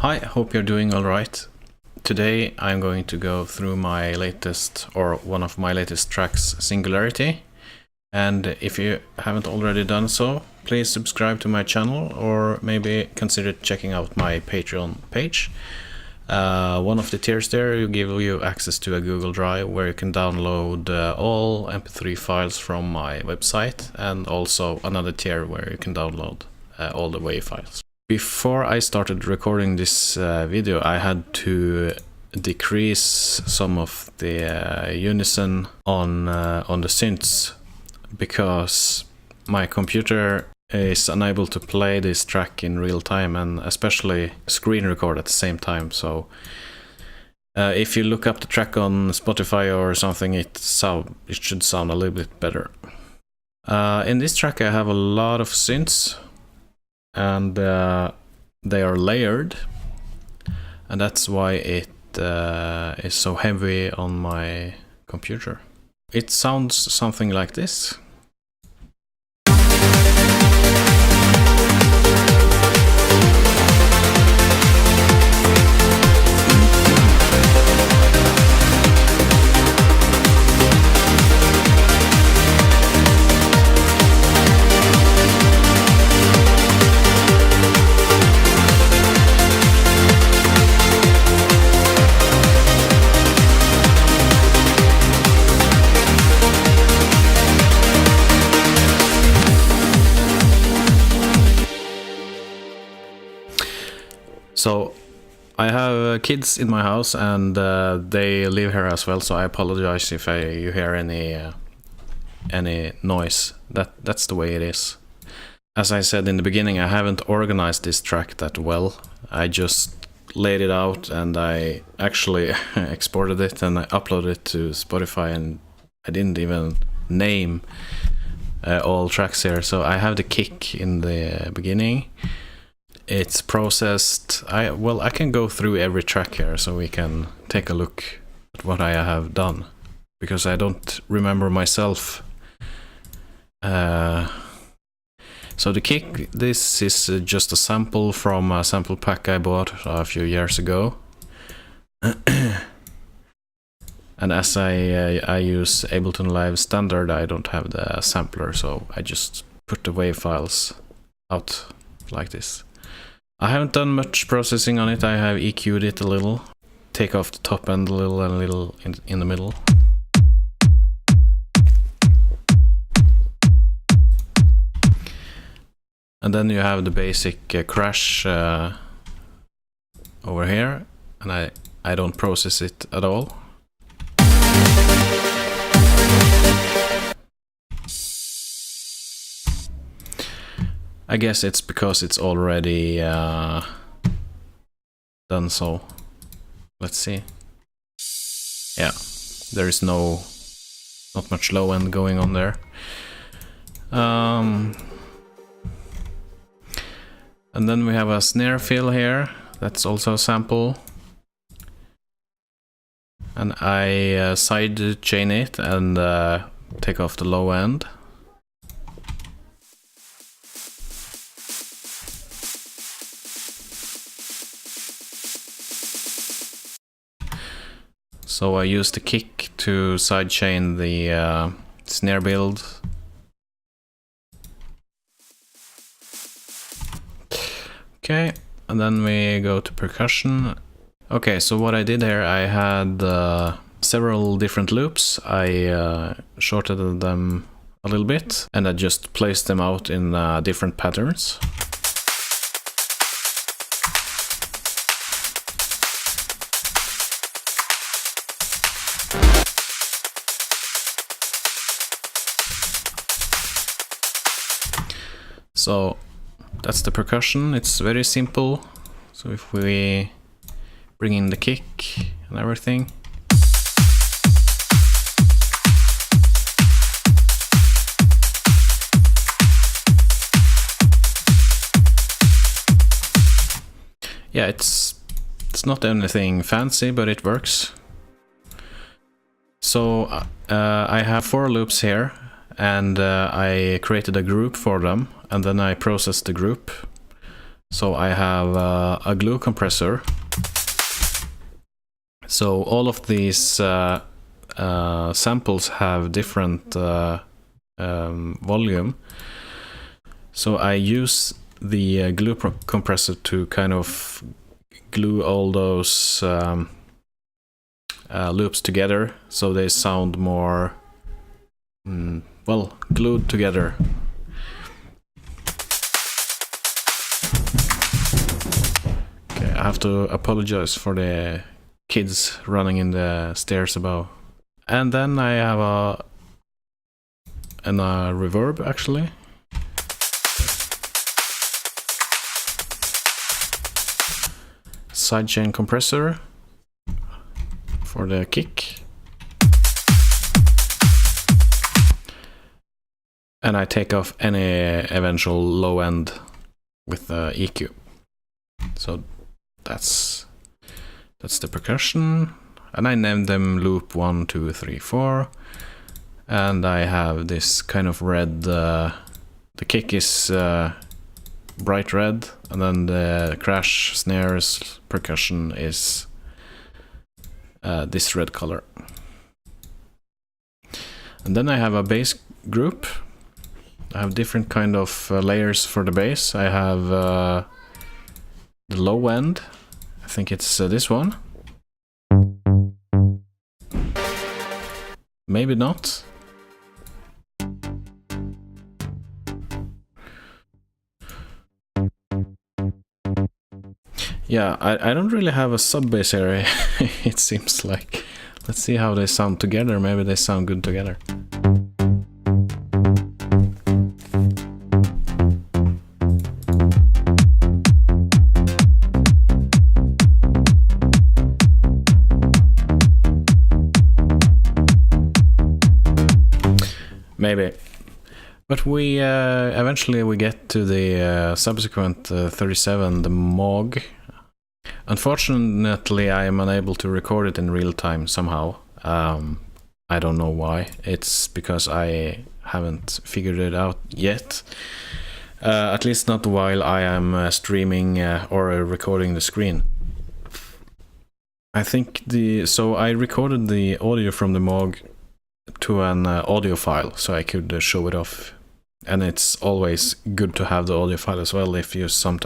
Hi, hope you're doing alright. Today I'm going to go through my latest, or one of my latest tracks, Singularity. And if you haven't already done so, please subscribe to my channel or maybe consider checking out my Patreon page. One of the tiers there will give you access to a Google Drive where you can download all MP3 files from my website, and also another tier where you can download all the WAV files. Before I started recording this video, I had to decrease some of the unison on the synths because my computer is unable to play this track in real time, and especially screen record at the same time. So if you look up the track on Spotify or something, it should sound a little bit better. In this track I have a lot of synths, and they are layered, and that's why it is so heavy on my computer. It sounds something like this. So I have kids in my house, and they live here as well, so I apologize if you hear any noise. That's the way it is. As I said in the beginning, I haven't organized this track that well. I just laid it out, and I actually exported it and I uploaded it to Spotify, and I didn't even name all tracks here. So I have the kick in the beginning. It's processed. I can go through every track here so we can take a look at what I have done, because I don't remember myself. So the kick, this is just a sample from a sample pack I bought a few years ago. And as I use Ableton Live Standard, I don't have the sampler, so I just put the WAV files out like this. I haven't done much processing on it. I have EQ'd it a little, take off the top end a little and a little in the middle. And then you have the basic crash over here, and I don't process it at all. I guess it's because it's already done so. Let's see. Yeah, there is not much low end going on there. And then we have a snare fill here. That's also a sample. And I side chain it and take off the low end. So I use the kick to sidechain the snare build. Okay, and then we go to percussion. Okay, so what I did here, I had several different loops. I shortened them a little bit, and I just placed them out in different patterns. So that's the percussion. It's very simple. So if we bring in the kick and everything. Yeah, it's not anything fancy, but it works. So I have 4 loops here, and I created a group for them, and then I processed the group. So I have a glue compressor. So all of these samples have different volume. So I use the glue compressor to kind of glue all those loops together, so they sound more well glued together. Okay, I have to apologize for the kids running in the stairs above. And then I have a reverb actually. Sidechain compressor for the kick. And I take off any eventual low end with the EQ. So that's the percussion. And I named them loop 1, 2, 3, 4. And I have this kind of red, the kick is bright red, and then the crash, snares, percussion is this red color. And then I have a bass group. I have different kind of layers for the bass. I have the low end. I think it's this one. Maybe not. Yeah, I don't really have a sub bass area, it seems like. Let's see how they sound together. Maybe they sound good together. Maybe. But we eventually we get to the subsequent 37, the Moog. Unfortunately, I am unable to record it in real time somehow. I don't know why. It's because I haven't figured it out yet. At least not while I am streaming or recording the screen. I think so I recorded the audio from the Moog to an audio file so I could show it off. And it's always good to have the audio file as well if you sell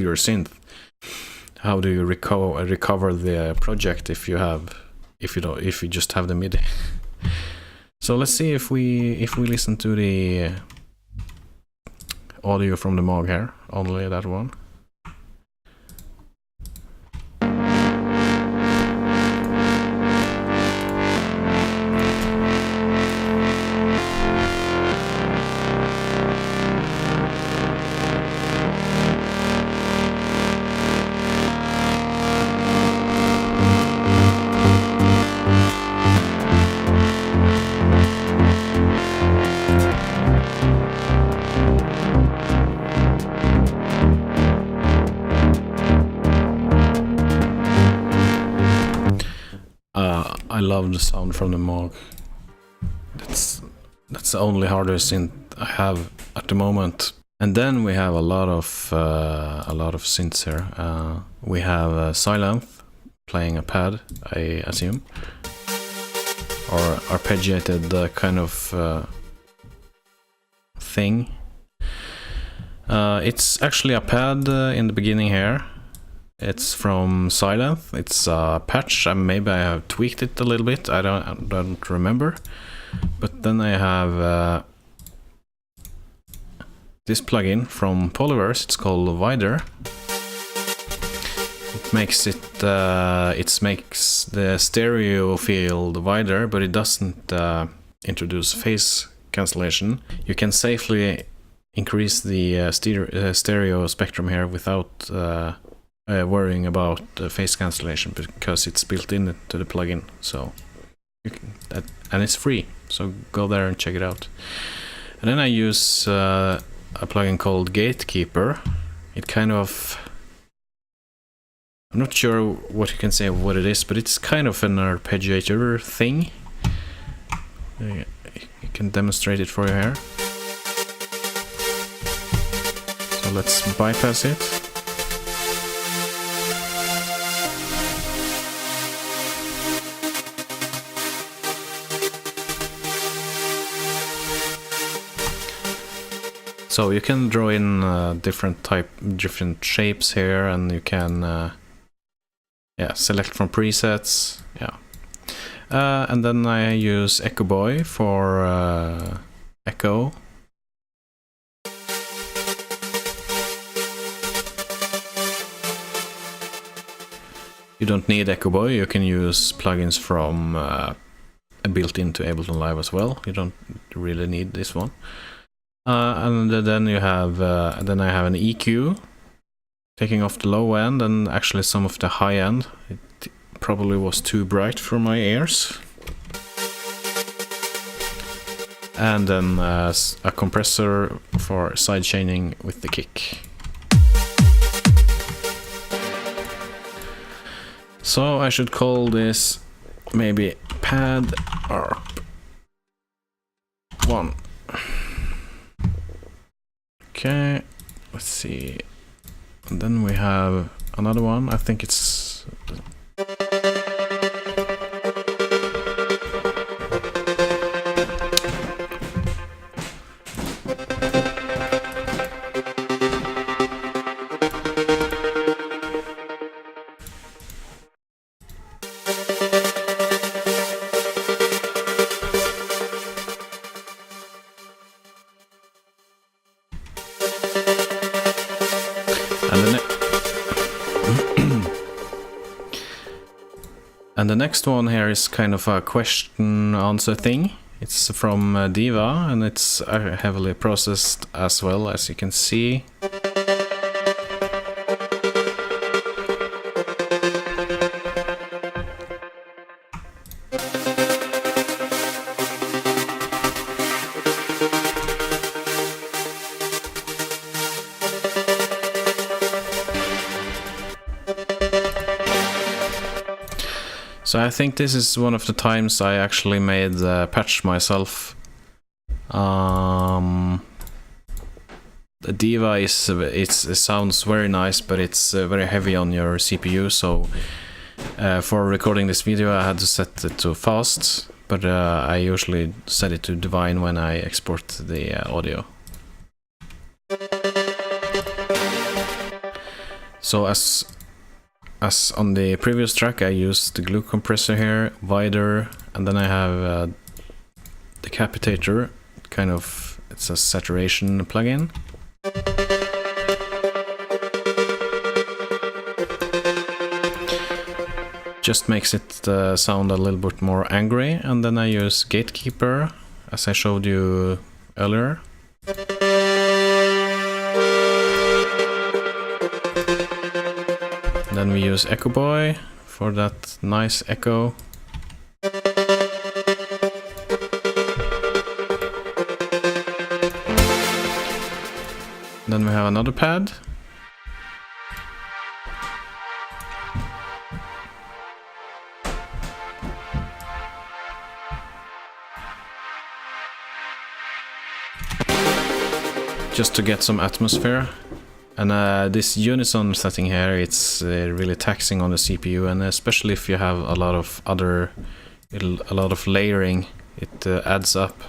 your synth. How do you recover the project if you just have the MIDI? So let's see if we listen to the audio from the Moog here, only that one. I love the sound from the Moog. That's the only hardware synth I have at the moment. And then we have a lot of synths here. We have Silence playing a pad, I assume, or arpeggiated kind of thing. It's actually a pad in the beginning here. It's from Silence. It's a patch. Maybe I have tweaked it a little bit. I don't remember. But then I have this plugin from Polyverse. It's called Wider. It makes the stereo field wider, but it doesn't introduce phase cancellation. You can safely increase the stereo spectrum here without worrying about phase cancellation, because it's built into the plugin. So you can, and it's free, so go there and check it out. And then I use a plugin called Gatekeeper. It kind of, I'm not sure what you can say of what it is, but it's kind of an arpeggiator thing. I can demonstrate it for you here. So So let's bypass it. So you can draw in different shapes here, and you can select from presets. And then I use Echo Boy for echo. You don't need Echo Boy. You can use plugins from built into Ableton Live as well. You don't really need this one. And then you have then I have an EQ, taking off the low end and actually some of the high end. It probably was too bright for my ears. And then a compressor for sidechaining with the kick. So I should call this maybe pad ARP 1. Okay, let's see. And then we have another one. I think it's and the next one here is kind of a question-answer thing. It's from Diva, and it's heavily processed as well, as you can see. So I think this is one of the times I actually made the patch myself. The Diva it sounds very nice, but it's very heavy on your CPU. So for recording this video, I had to set it to fast, but I usually set it to divine when I export the audio. So as on the previous track, I used the glue compressor here, wider, and then I have Decapitator, kind of, it's a saturation plugin. Just makes it sound a little bit more angry, and then I use Gatekeeper, as I showed you earlier. Then we use Echo Boy for that nice echo. Then we have another pad. Just to get some atmosphere. And this unison setting here, it's really taxing on the CPU, and especially if you have a lot of layering, it adds up.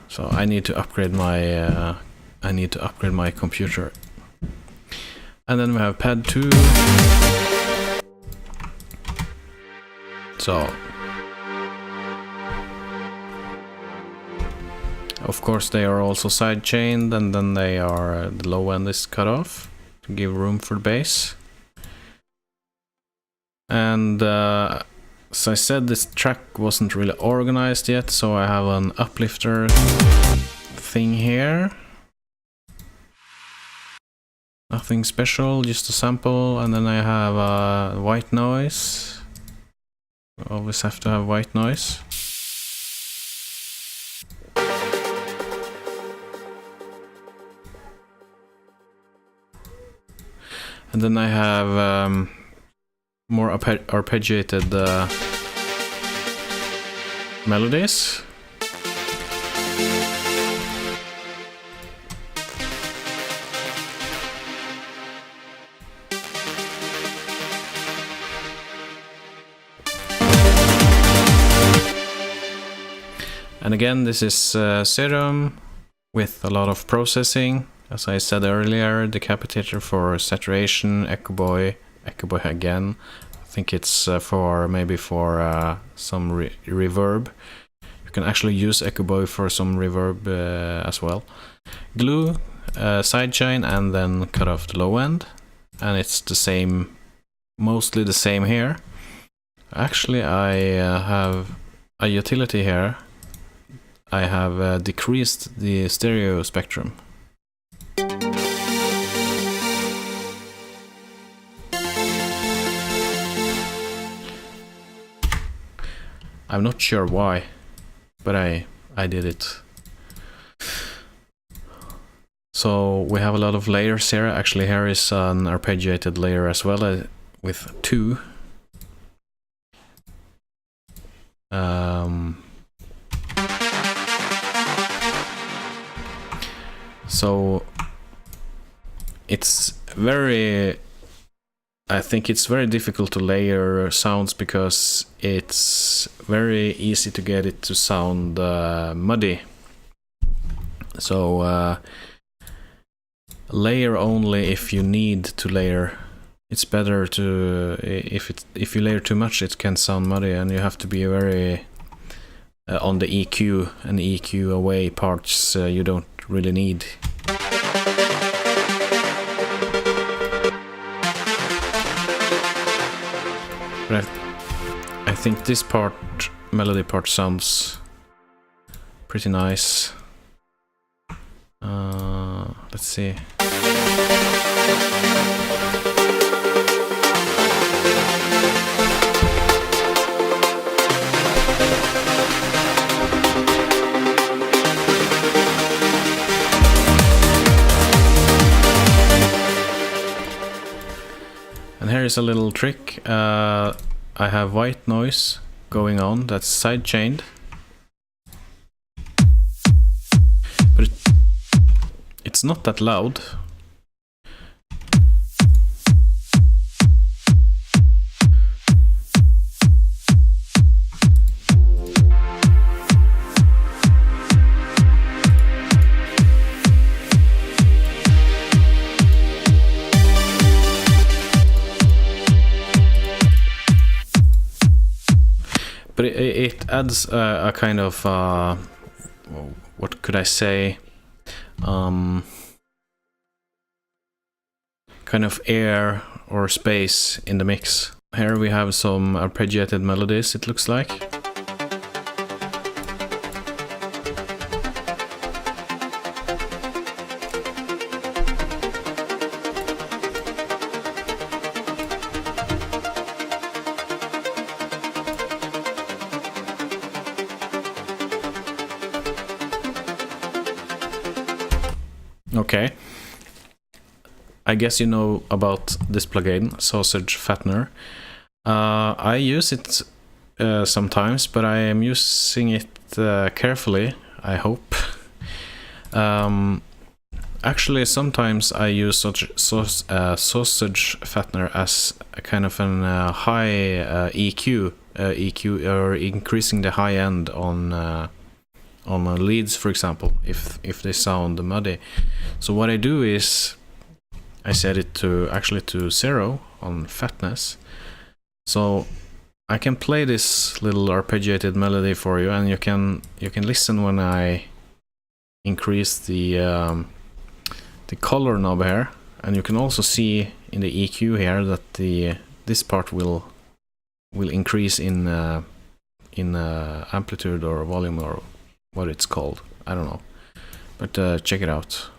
So I need to upgrade my computer. And then we have pad 2. So of course they are also side chained, and then they are the low end is cut off to give room for the bass. And as I said, this track wasn't really organized yet, so I have an uplifter thing here. Nothing special, just a sample, and then I have a white noise. Always have to have white noise. And then I have more arpeggiated melodies. And again, this is Serum with a lot of processing. As I said earlier, decapitator for saturation, Echo Boy again. I think it's maybe for some reverb. You can actually use Echo Boy for some reverb as well. Glue, sidechain, and then cut off the low end. And it's the same, mostly the same here. Actually, I have a utility here. I have decreased the stereo spectrum. I'm not sure why, but I did it. So we have a lot of layers here. Actually, here is an arpeggiated layer as well, with 2. So it's very, I think it's very difficult to layer sounds because it's very easy to get it to sound muddy. So layer only if you need to layer. It's better to, if you layer too much, it can sound muddy, and you have to be very on the EQ and EQ away parts you don't really need. But I think this part, melody part, sounds pretty nice. Let's see. And here is a little trick. I have white noise going on, that's sidechained. But it's not that loud. But it adds a kind of, what could I say, kind of air or space in the mix. Here we have some arpeggiated melodies, it looks like. Okay, I guess you know about this plugin, Sausage Fattener. I use it sometimes, but I am using it carefully, I hope. Actually, sometimes I use Sausage Fattener as a kind of an high EQ, or increasing the high end on leads, for example, if they sound muddy. So what I do is I set it to actually to 0 on fatness, so I can play this little arpeggiated melody for you, and you can listen when I increase the color knob here, and you can also see in the EQ here that this part will increase in amplitude or volume, or what it's called, I don't know, but check it out.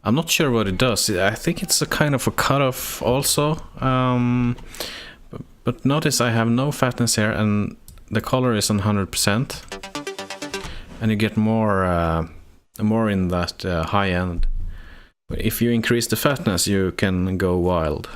I'm not sure what it does. I think it's a kind of a cutoff also. But notice I have no fatness here, and the color is on 100%. And you get more in that high end. But if you increase the fatness, you can go wild.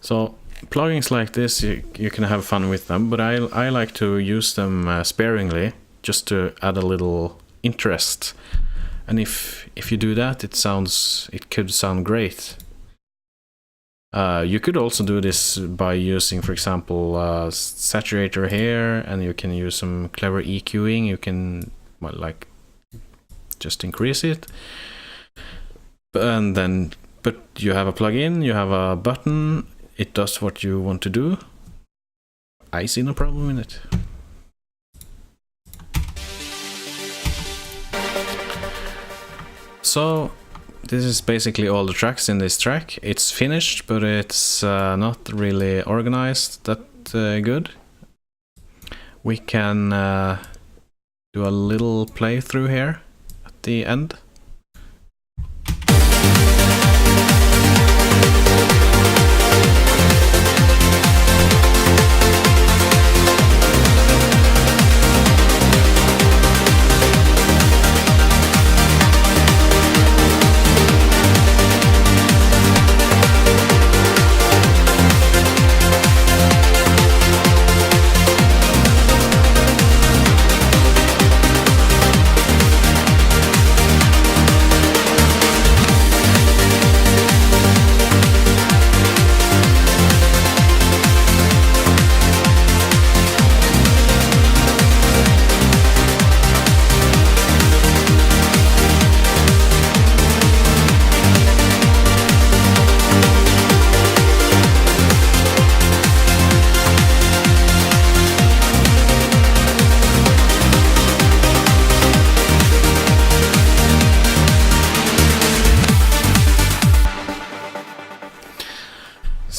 So plugins like this, you can have fun with them, but I like to use them sparingly, just to add a little interest. And if you do that, it could sound great. You could also do this by using, for example, saturator here, and you can use some clever EQing. You can, well, like, just increase it, but you have a plugin, you have a button. It does what you want to do. I see no problem in it. So this is basically all the tracks in this track. It's finished, but it's not really organized that good. We can do a little playthrough here at the end.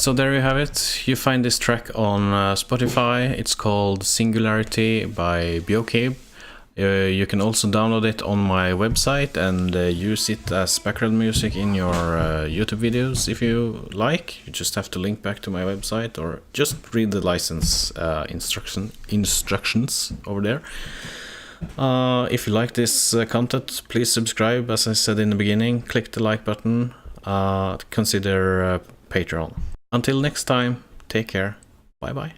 So there you have it. You find this track on Spotify. It's called Singularity by BJOKIB. You can also download it on my website and use it as background music in your YouTube videos if you like. You just have to link back to my website or just read the license instructions over there. If you like this content, please subscribe. As I said in the beginning, click the like button. Consider Patreon. Until next time, take care. Bye bye.